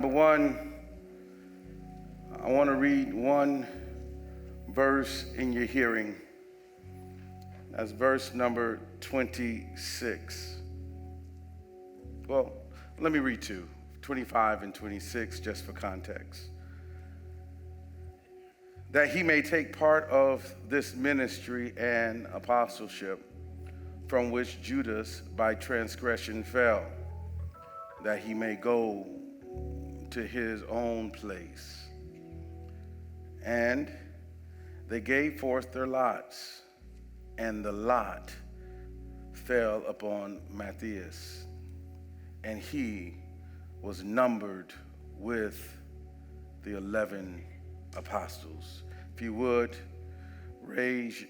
Number one, I want to read one verse in your hearing. That's verse number 26. Well, let me read 25 and 26 just for context. That he may take part of this ministry and apostleship from which Judas by transgression fell, that he may go to his own place. And they gave forth their lots, and the lot fell upon Matthias, and he was numbered with the 11 apostles. If you would, raise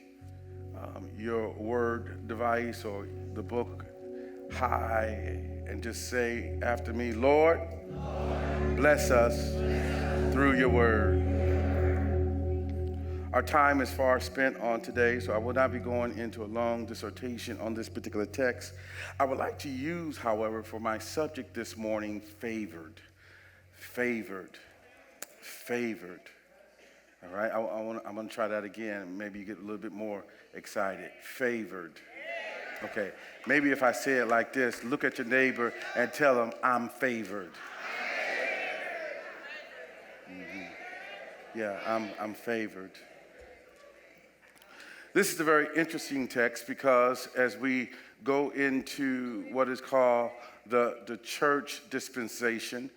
your word device or the book high and just say after me, Lord, bless us through your word. Our time is far spent on today, so I will not be going into a long dissertation on this particular text. I would like to use, however, for my subject this morning, favored. All right, I'm going to try that again. Maybe you get a little bit more excited. Favored. Okay, maybe if I say it like this, look at your neighbor and tell them, I'm favored. Mm-hmm. Yeah, I'm favored. This is a very interesting text because as we go into what is called the church dispensation,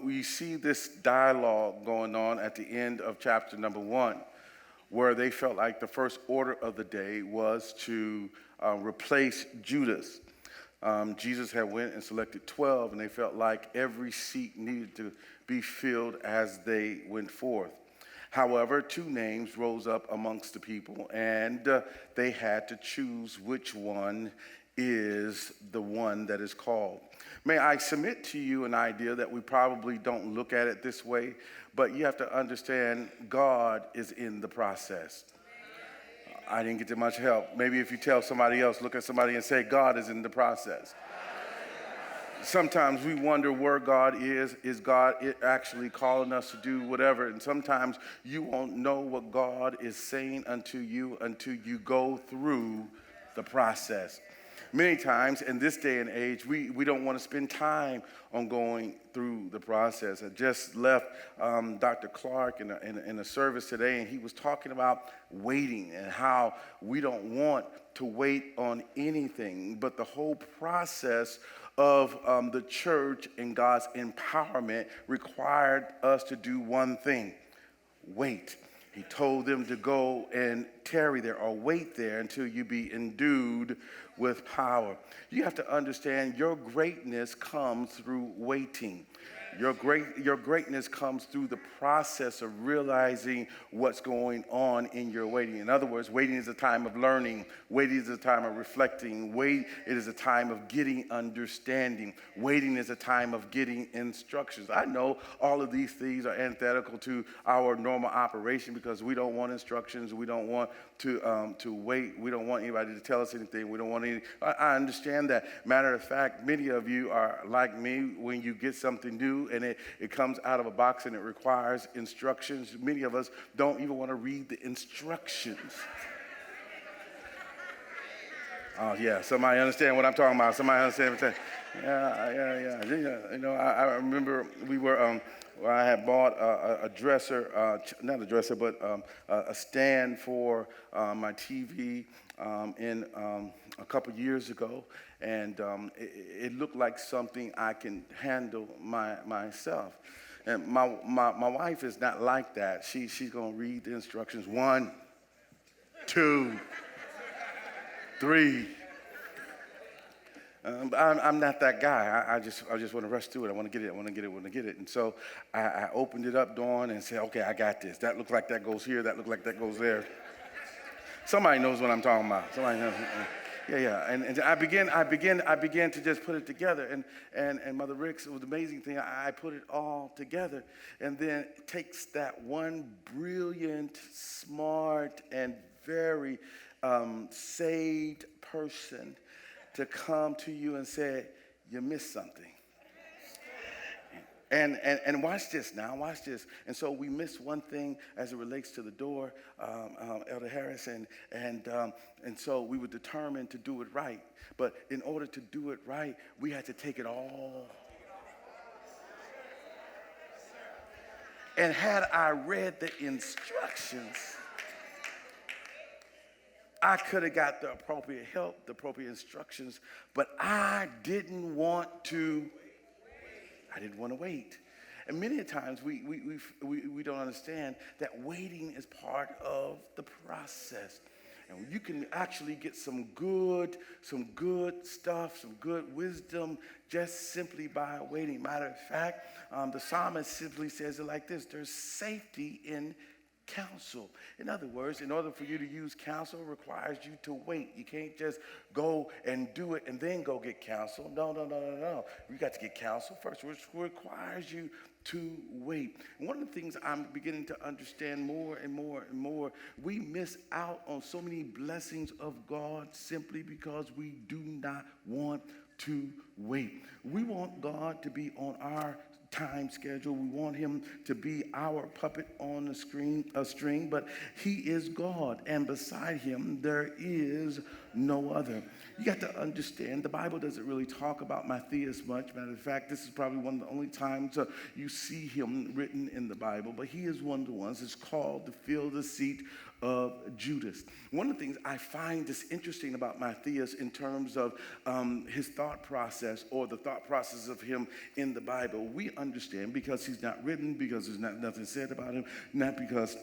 we see this dialogue going on at the end of chapter number 1, where they felt like the first order of the day was to replace Judas. Jesus had went and selected 12, and they felt like every seat needed to be filled as they went forth. However, 2 names rose up amongst the people, and they had to choose which one is the one that is called. May I submit to you an idea that we probably don't look at it this way, but you have to understand God is in the process. I didn't get too much help. Maybe if you tell somebody else, look at somebody and say, God is in the process. Sometimes we wonder where God is. Is God actually calling us to do whatever? And sometimes you won't know what God is saying unto you until you go through the process. Many times in this day and age, we don't want to spend time on going through the process. I just left Dr. Clark in a service today, and he was talking about waiting and how we don't want to wait on anything, but the whole process of the church and God's empowerment required us to do one thing: wait. He told them to go and tarry there or wait there until you be endued with power. You have to understand your greatness comes through waiting. Your greatness comes through the process of realizing what's going on in your waiting. In other words, waiting is a time of learning. Waiting is a time of reflecting. It is a time of getting understanding. Waiting is a time of getting instructions. I know all of these things are antithetical to our normal operation because we don't want instructions. We don't want to wait. We don't want anybody to tell us anything. We don't want any. I understand that. Matter of fact, many of you are like me. When you get something new and it comes out of a box and it requires instructions, many of us don't even want to read the instructions. Oh, yeah, somebody understand what I'm talking about. Somebody understand what I'm saying. Yeah. You know, I remember we were, I had bought a dresser, not a dresser, but a stand for my TV in a couple years ago. And it looked like something I can handle myself. And my wife is not like that. She's going to read the instructions. 1, 2, 3. I'm not that guy. I just want to rush through it. I want to get it. And so I opened it up, Dawn, and said, okay, I got this. That looks like that goes here. That looks like that goes there. Somebody knows what I'm talking about. Somebody knows. Yeah. And I began to just put it together. And Mother Ricks, it was an amazing thing. I put it all together. And then it takes that one brilliant, smart, and very saved person to come to you and say, you missed something. And watch this now, watch this. And so we missed one thing as it relates to the door, Elder Harris, and so we were determined to do it right. But in order to do it right, we had to take it all. And had I read the instructions, I could have got the appropriate help, the appropriate instructions, but I didn't want to wait. And many times we don't understand that waiting is part of the process. And you can actually get some good stuff, some good wisdom just simply by waiting. Matter of fact, the psalmist simply says it like this: there's safety in counsel. In other words, in order for you to use counsel, it requires you to wait. You can't just go and do it and then go get counsel. No. You got to get counsel first, which requires you to wait. And one of the things I'm beginning to understand more and more, we miss out on so many blessings of God simply because we do not want to wait. We want God to be on our time schedule. We want him to be our puppet on a string, but he is God, and beside him there is no other. You got to understand, the Bible doesn't really talk about Matthias much. Matter of fact, this is probably one of the only times you see him written in the Bible, but he is one of the ones that's called to fill the seat of Judas. One of the things I find this interesting about Matthias in terms of his thought process, or the thought process of him in the Bible, we understand because he's not written, because there's nothing said about him, not because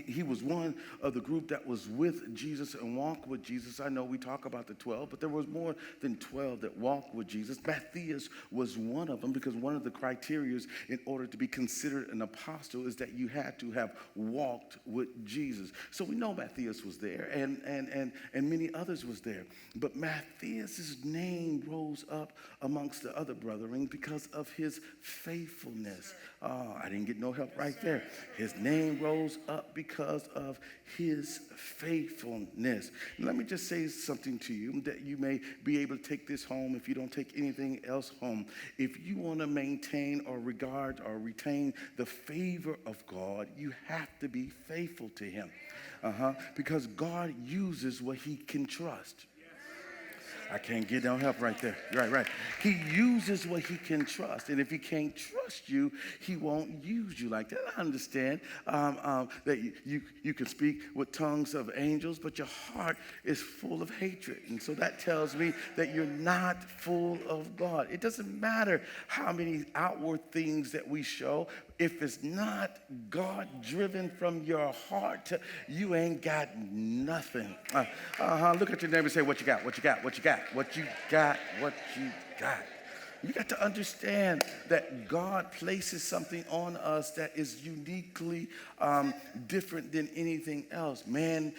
he was one of the group that was with Jesus and walked with Jesus. I know we talk about the 12, but there was more than 12 that walked with Jesus. Matthias was one of them, because one of the criteria in order to be considered an apostle is that you had to have walked with Jesus. So we know Matthias was there, and many others was there. But Matthias' name rose up amongst the other brethren because of his faithfulness. I didn't get no help right there. His name rose up because of his faithfulness. And let me just say something to you that you may be able to take this home if you don't take anything else home. If you want to maintain or regard or retain the favor of God, you have to be faithful to him. Because God uses what he can trust. I can't get no help right there. Right. He uses what he can trust. And if he can't trust you, he won't use you like that. I understand that you can speak with tongues of angels, but your heart is full of hatred. And so that tells me that you're not full of God. It doesn't matter how many outward things that we show. If it's not God driven from your heart, you ain't got nothing. Look at your neighbor and say, what you got? You got to understand that God places something on us that is uniquely different than anything else. Man,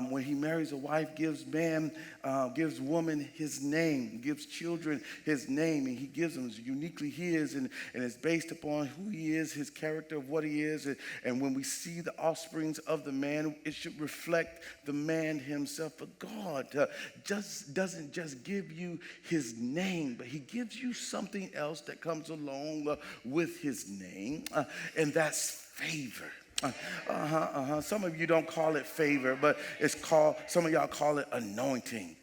when he marries a wife, gives woman his name, gives children his name, and he gives them uniquely his, and it's based upon who he is, his character, of what he is. And when we see the offsprings of the man, it should reflect the man himself. But God doesn't just give you his name, but he gives you something else that comes along with his name, and that's favor. Some of you don't call it favor, but some of y'all call it anointing.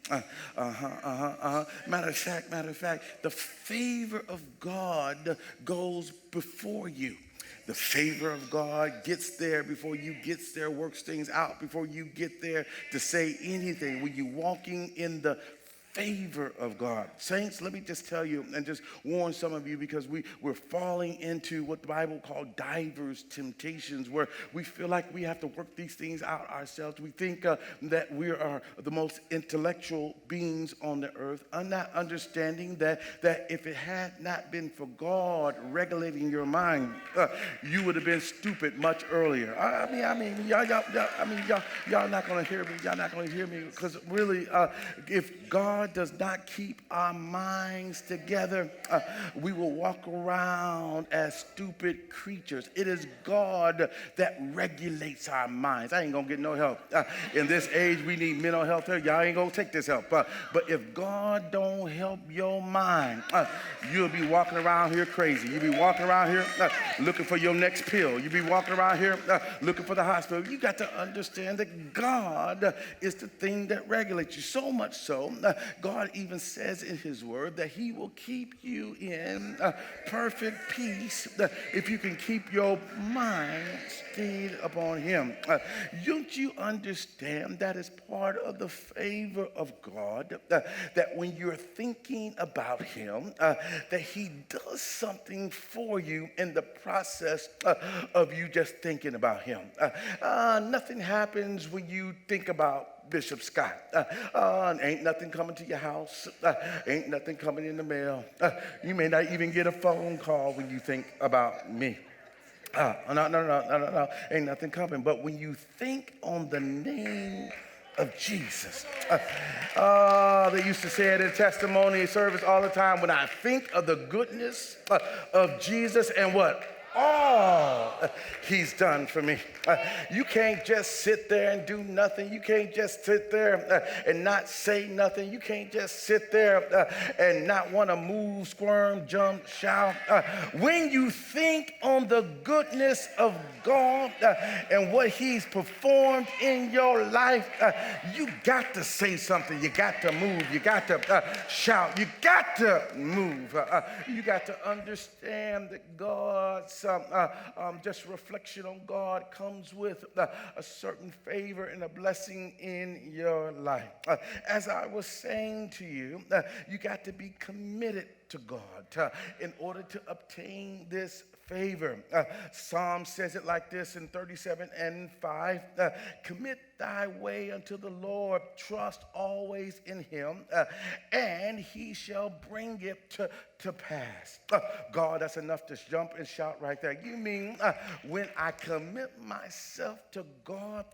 Matter of fact, the favor of God goes before you. The favor of God gets there before you get there, works things out before you get there to say anything. When you're walking in the favor of God. Saints, let me just tell you and just warn some of you, because we're falling into what the Bible called diverse temptations, where we feel like we have to work these things out ourselves. We think that we are the most intellectual beings on the earth, not understanding that if it had not been for God regulating your mind, you would have been stupid much earlier. Y'all not going to hear me. Y'all not going to hear me, because really, if God God does not keep our minds together, we will walk around as stupid creatures. It is God that regulates our minds. I ain't gonna get no help. In this age, we need mental health help. Y'all ain't gonna take this help. But if God don't help your mind, you'll be walking around here crazy. You'll be walking around here looking for your next pill. You'll be walking around here looking for the hospital. You got to understand that God is the thing that regulates you. So much so, God even says in his word that he will keep you in perfect peace if you can keep your mind stayed upon him. Don't you understand that is part of the favor of God, that when you're thinking about him, that he does something for you in the process of you just thinking about him. Nothing happens when you think about Bishop Scott. Ain't nothing coming to your house. Ain't nothing coming in the mail. You may not even get a phone call when you think about me. No. Ain't nothing coming. But when you think on the name of Jesus, they used to say it in testimony service all the time. When I think of the goodness of Jesus and what? All he's done for me. You can't just sit there and do nothing. You can't just sit there and not say nothing. You can't just sit there and not want to move, squirm, jump, shout. When you think on the goodness of God and what he's performed in your life, you got to say something. You got to move. You got to shout. You got to move. You got to understand that God's just reflection on God comes with a certain favor and a blessing in your life. As I was saying to you, you got to be committed to God in order to obtain this favor. Psalm says it like this in 37:5. Commit thy way unto the Lord, trust always in him, and he shall bring it to pass. God, that's enough to jump and shout right there. You mean when I commit myself to God,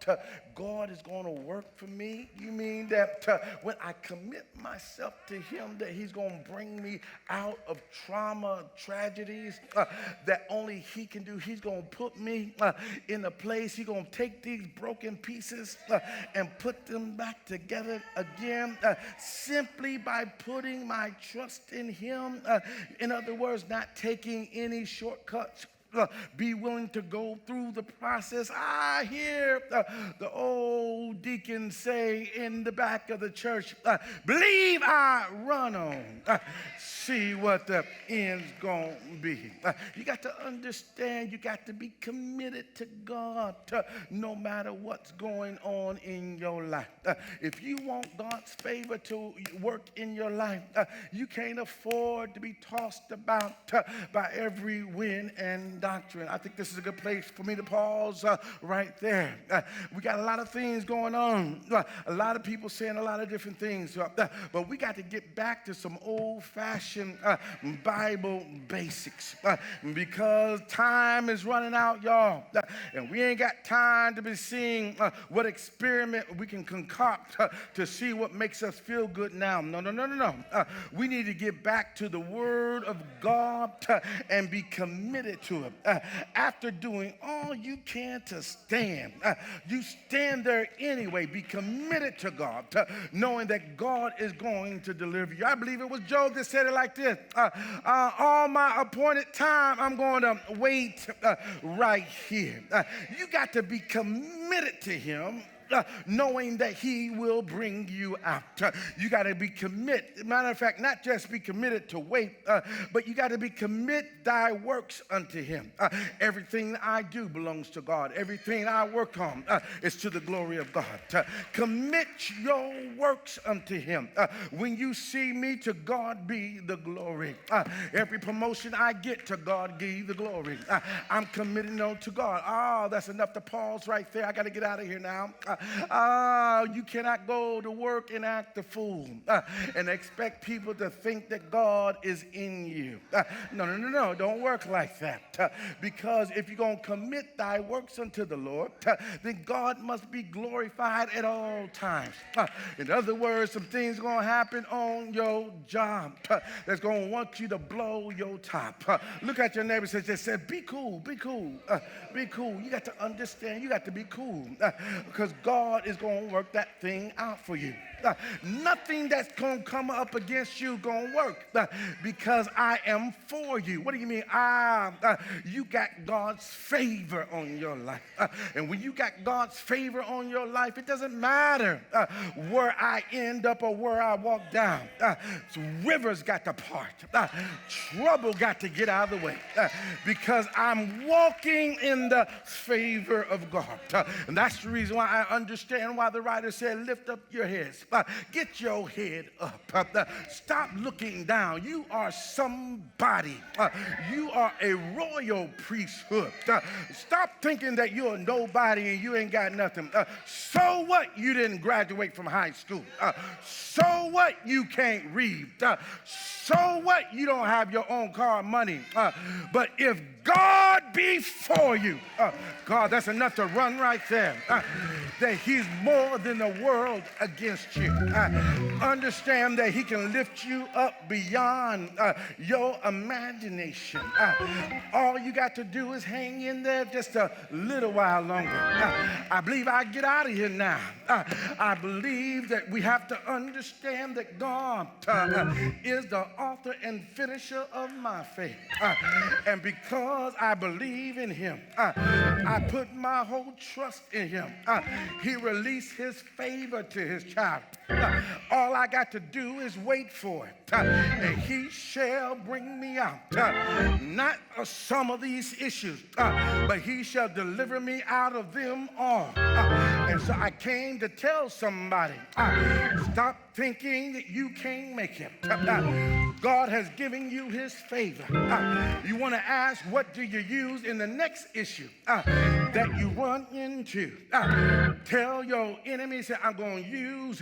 God is going to work for me? You mean that when I commit myself to him, that he's going to bring me out of trauma, tragedies that only he can do? He's going to put me in a place. He's going to take these broken pieces and put them back together again simply by putting my trust in him. In other words, not taking any shortcuts. Be willing to go through the process. I hear the old deacon say in the back of the church, believe I run on. See what the end's gonna be. You got to understand, you got to be committed to God no matter what's going on in your life. If you want God's favor to work in your life, you can't afford to be tossed about by every wind and doctrine. I think this is a good place for me to pause right there. We got a lot of things going on. A lot of people saying a lot of different things. But we got to get back to some old-fashioned Bible basics because time is running out, y'all. And we ain't got time to be seeing what experiment we can concoct to see what makes us feel good now. No. We need to get back to the Word of God and be committed to it. After doing all you can to stand, you stand there anyway. Be committed to God, knowing that God is going to deliver you. I believe it was Job that said it like this. All my appointed time, I'm going to wait right here. You got to be committed to him. Knowing that he will bring you out. You got to be committed. Matter of fact, not just be committed to wait, but you got to be commit thy works unto him. Everything I do belongs to God. Everything I work on is to the glory of God. Commit your works unto him. When you see me, to God be the glory. Every promotion I get, to God be the glory. I'm committed on to God. That's enough to pause right there. I got to get out of here now. You cannot go to work and act a fool and expect people to think that God is in you. No. Don't work like that. Because if you're going to commit thy works unto the Lord, then God must be glorified at all times. In other words, some things are going to happen on your job that's going to want you to blow your top. Look at your neighbor and just say, be cool, be cool, be cool. You got to understand, you got to be cool because God is going to work that thing out for you. Nothing that's going to come up against you going to work because I am for you. What do you mean? You got God's favor on your life. And when you got God's favor on your life, it doesn't matter where I end up or where I walk down. Rivers got to part. Trouble got to get out of the way because I'm walking in the favor of God. And that's the reason why I understand why the writer said, lift up your heads. Get your head up. Stop looking down. You are somebody. You are a royal priesthood. Stop thinking that you're nobody and you ain't got nothing. So what you didn't graduate from high school? So what you can't read? So what you don't have your own car money? But if God be for you, God, that's enough to run right there. That he's more than the world against you. Understand that he can lift you up beyond your imagination. All you got to do is hang in there just a little while longer. I believe I get out of here now. I believe that we have to understand that God is the author and finisher of my faith. And because I believe in him, I put my whole trust in him. He released his favor to his child. All I got to do is wait for it. And he shall bring me out. Not some of these issues, but he shall deliver me out of them all. And so I came to tell somebody, stop thinking that you can't make it. God has given you his favor. You want to ask, what do you use in the next issue that you run into? Tell your enemy, say, I'm going to use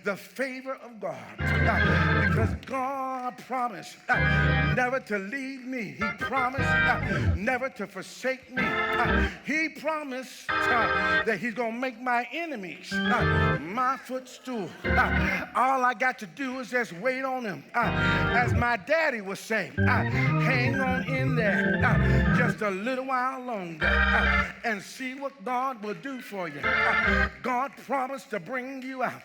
the favor of God. Because God promised never to leave me. He promised never to forsake me. He promised that he's going to make my enemies my footstool. All I got to do is just wait on him. As my daddy would say, hang on in there just a little while longer and see what God will do for you. God promised to bring you out,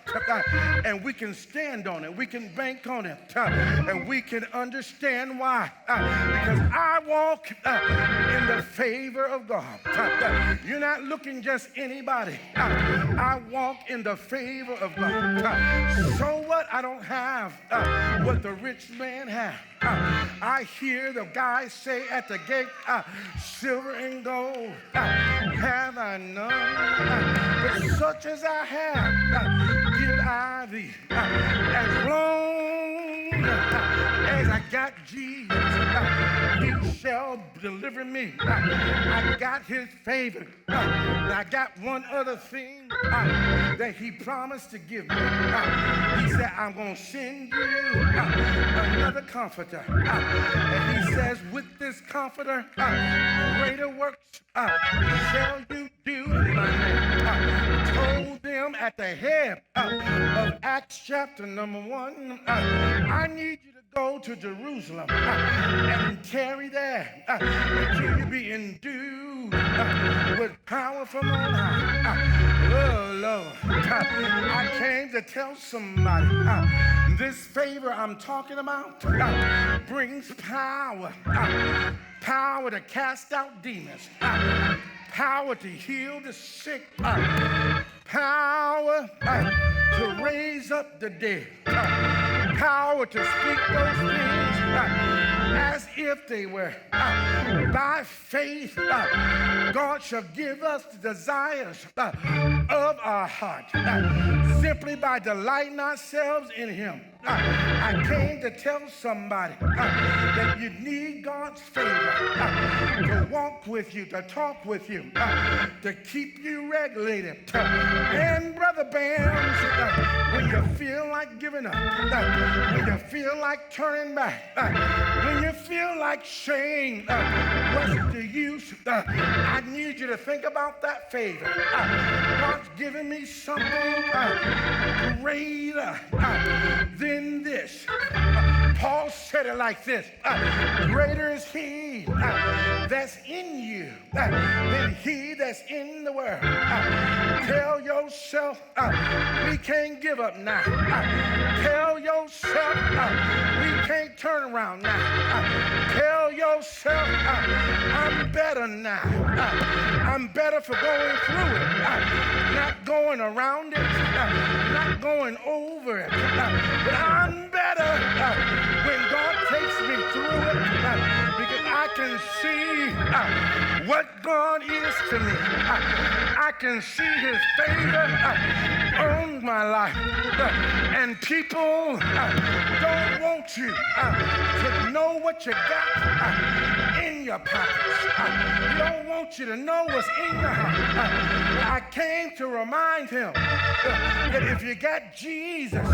and we can stand on it. We can bank on it, and we can understand why. Because I walk in the favor of God. You're not looking just anybody. I walk in the favor of God. So what? I don't have what the rich man had. I hear the guy say at the gate, silver and gold have I none, but such as I have, give I thee. As long as I got Jesus, he shall deliver me. I got his favor. I got one other thing that he promised to give me. He said, I'm going to send you another comforter. And he says, with this comforter, greater works shall you do in my name. Told them at the head of Acts chapter number 1, I need you to go to Jerusalem and tarry there until you be endued with power from on high. Oh, Lord. I came to tell somebody this favor I'm talking about brings power. Power to cast out demons. Power to heal the sick. Power to raise up the dead. Power to speak those things as if they were. By faith, God shall give us the desires of our heart. Simply by delighting ourselves in him. I came to tell somebody that you need God's favor to walk with you, to talk with you, to keep you regulated. And Brother Bams, when you feel like giving up, when you feel like turning back, when you feel like saying, what's the use? I need you to think about that favor. God's given me something greater than this. Paul said it like this: greater is he that's in you than he that's in the world. Tell yourself we can't give up now. Tell yourself we can't turn around now. Tell yourself I'm better now. I'm better for going through it, not going around it, not going over it, but I'm better when God takes me through it, because I can see what God is to me. I can see his favor on my life. And people don't want you to know what you got in your pockets. They don't want you to know what's in your heart. I came to remind him that if you got Jesus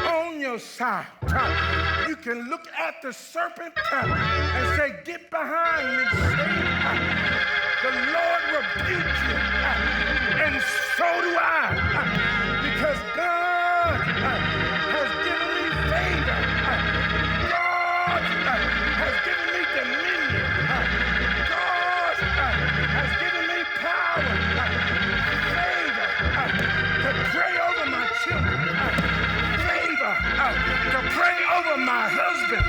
on your side, you can look at the serpent and say, get behind me, Satan. The Lord rebuke you, and so do I, because God has given me favor. God has given me dominion. God has given me power, favor to pray over my children, favor to pray over my husband,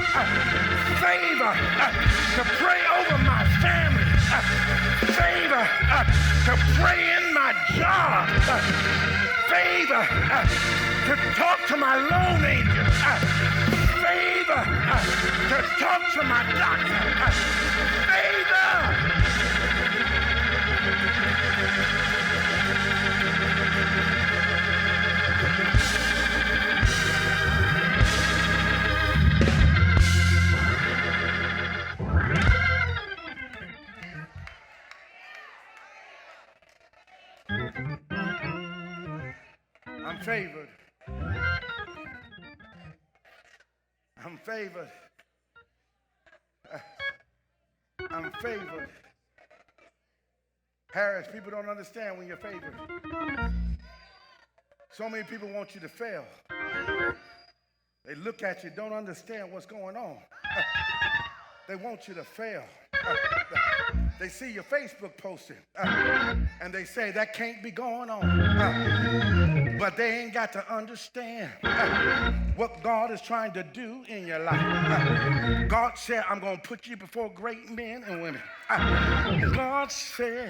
favor to pray over my family, favor to pray in my job, favor to talk to my loan agent, favor to talk to my doctor, favor. I'm favored. I'm favored. I'm favored. Harris, people don't understand when you're favored. So many people want you to fail. They look at you, don't understand what's going on. They want you to fail. They see your Facebook posting, and they say that can't be going on. But they ain't got to understand what God is trying to do in your life. God said, I'm going to put you before great men and women. God said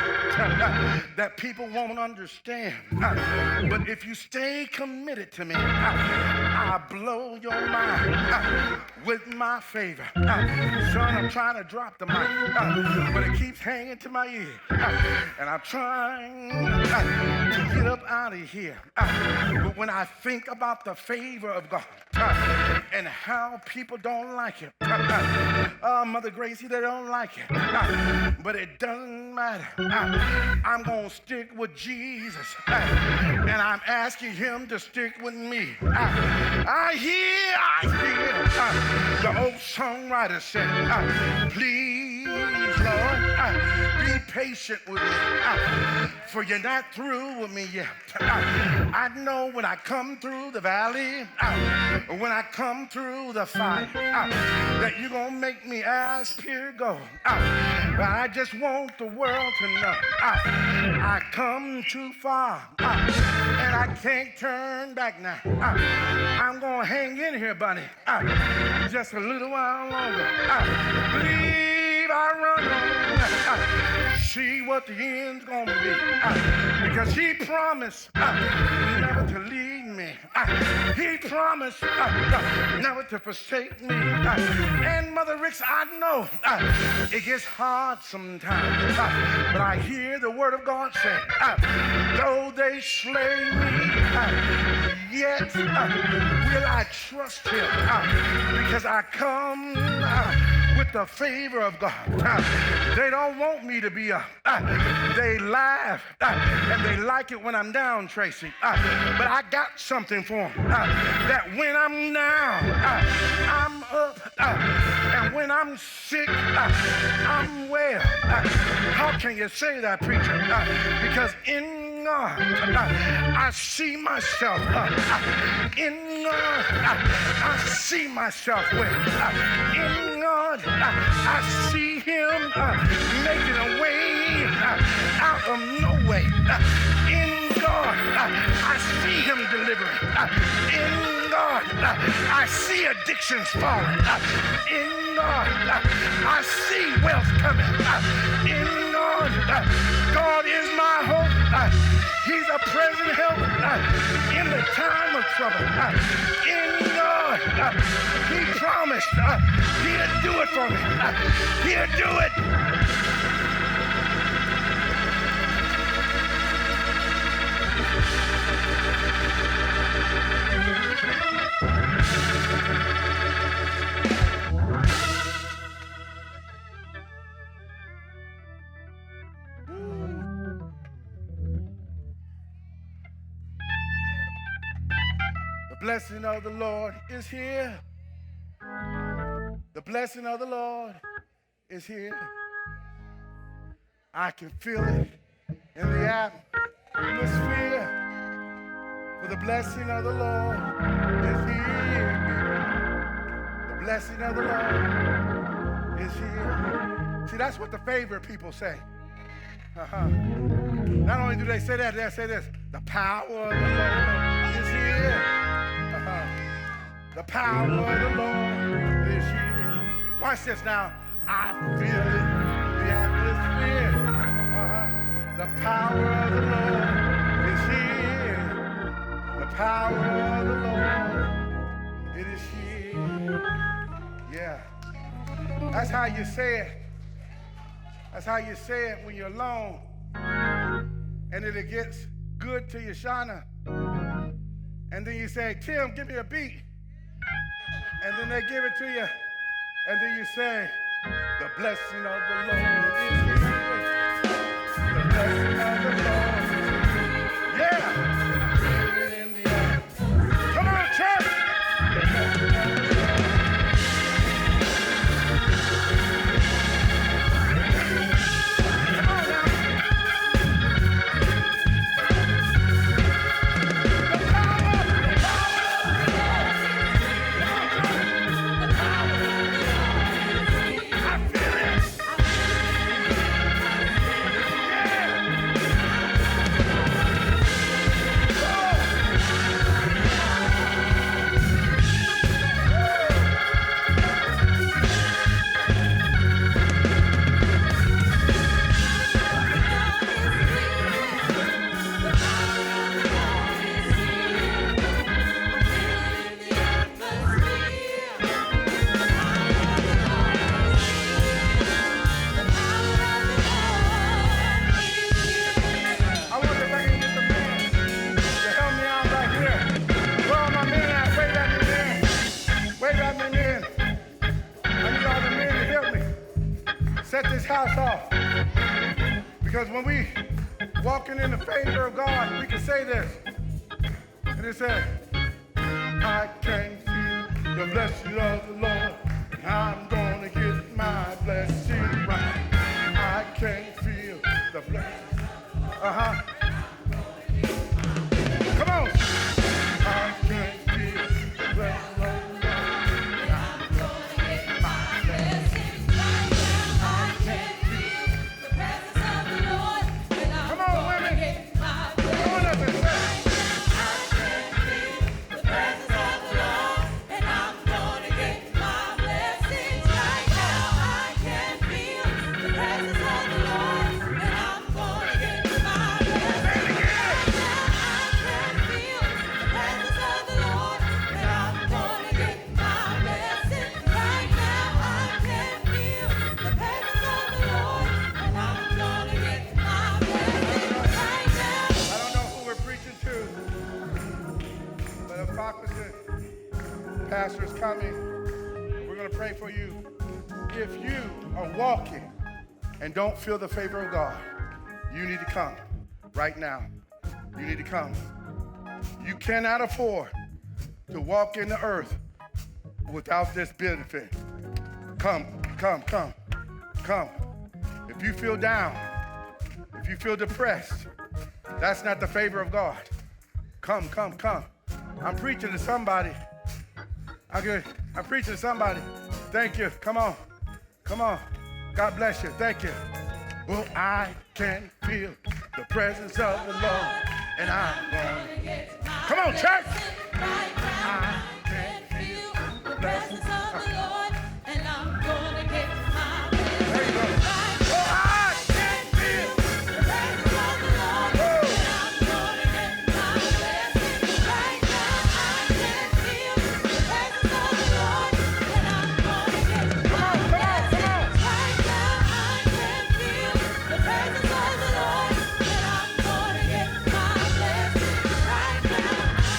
that people won't understand. But if you stay committed to me, I'll blow your mind with my favor. Son, I'm trying to drop the mic, but it keeps hanging to my ear. And I'm trying to get up out of here. But when I think about the favor of God and how people don't like it, Mother Gracie, they don't like it. But it doesn't matter. I'm going to stick with Jesus. And I'm asking him to stick with me. I hear the old songwriter say, please, Lord, be patient with me, for you're not through with me yet. I know when I come through the valley, when I come through the fire, that you're going to make me as pure gold. But I just want the world to know I come too far, and I can't turn back now. I'm going to hang in here, buddy, just a little while longer. Believe I run on, see what the end's going to be, because he promised never to leave me. He promised never to forsake me. And Mother Ricks, I know it gets hard sometimes, but I hear the word of God say, though they slay me, yet will I trust him because I come with the favor of God. They don't want me to be up. They laugh and they like it when I'm down, Tracy. But I got something for them. That when I'm down, I'm up. And when I'm sick, I'm well. How can you say that, preacher? Because in God, I see myself. In God, I see myself well. In God, I see him making a way out of no way. In God, I see him delivering. In God, I see addictions falling. In God, I see wealth coming. In God, God is my hope. He's a present help in the time of trouble. In God, he promised he'd do it for me. He'll do it. The blessing of the Lord is here. The blessing of the Lord is here. I can feel it in the atmosphere. For the blessing of the Lord is here. The blessing of the Lord is here. See, that's what the favorite people say. Not only do they say that, they say this. The power of the Lord is here. The power of the Lord is here. Watch this now. I feel it in the atmosphere. The power of the Lord is here. The power of the Lord, it is here. Yeah. That's how you say it. That's how you say it when you're alone. And then it gets good to you, Shauna. And then you say, Tim, give me a beat. And then they give it to you. And then you say, the blessing of the Lord is here. The blessing of the Lord is here. Yeah. I feel it in the atmosphere. Come on, church. The blessing of the Lord. Set this house off. Because when we walking in the favor of God, we can say this. And it says, I can see the blessing of the Lord. I'm gonna get my blessing right. I can feel the blessing. Come on. I can feel the blessing of the Lord. pastor is coming. We're going to pray for you. If you are walking and don't feel the favor of God, you need to come right now. You need to come. You cannot afford to walk in the earth without this benefit. Come. If you feel down, if you feel depressed, that's not the favor of God. Come. I'm preaching to somebody. I'm preaching to somebody. Thank you. Come on. God bless you. Thank you. Well, I can feel the presence of the Lord, and I'm going. Come on, church. I can feel the presence of the Lord.